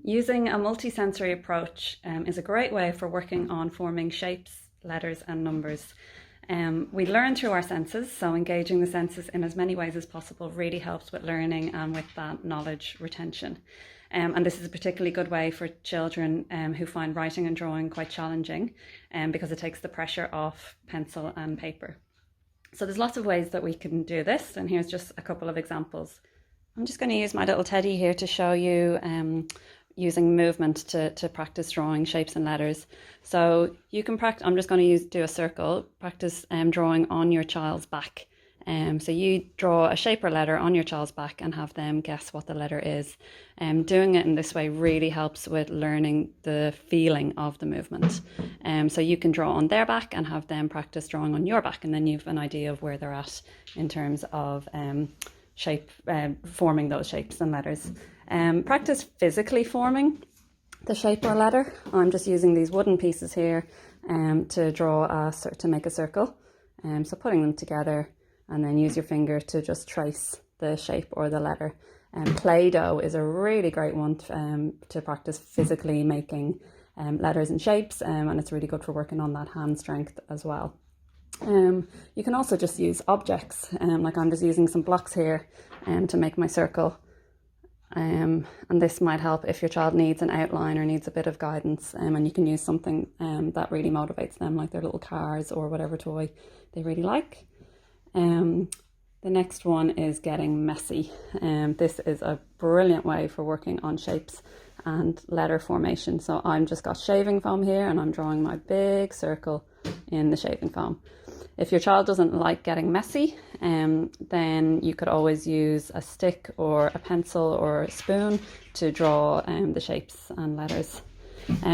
Using a multisensory approach is a great way for working on forming shapes, letters and numbers. We learn through our senses, so engaging the senses in as many ways as possible really helps with learning and with that knowledge retention. And this is a particularly good way for children who find writing and drawing quite challenging because it takes the pressure off pencil and paper. So there's lots of ways that we can do this, and here's just a couple of examples. I'm just going to use my little teddy here to show you using movement to practice drawing shapes and letters. So you can practice, I'm just going to do a circle, practice drawing on your child's back. So you draw a shape or letter on your child's back and have them guess what the letter is. Doing it in this way really helps with learning the feeling of the movement. So you can draw on their back and have them practice drawing on your back, and then you've an idea of where they're at in terms of forming those shapes and letters. Practice physically forming the shape or letter. I'm just using these wooden pieces here to make a circle. So putting them together, and then use your finger to just trace the shape or the letter. Play-Doh is a really great one to practice physically making letters and shapes, and it's really good for working on that hand strength as well. You can also just use objects, like I'm just using some blocks here to make my circle. And this might help if your child needs an outline or needs a bit of guidance, and you can use something that really motivates them, like their little cars or whatever toy they really like. The next one is getting messy. This is a brilliant way for working on shapes and letter formation. So I'm just got shaving foam here and I'm drawing my big circle in the shaving foam. If your child doesn't like getting messy, then you could always use a stick or a pencil or a spoon to draw the shapes and letters.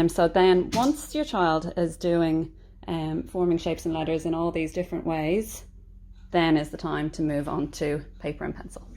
So then once your child is doing forming shapes and letters in all these different ways, then is the time to move on to paper and pencil.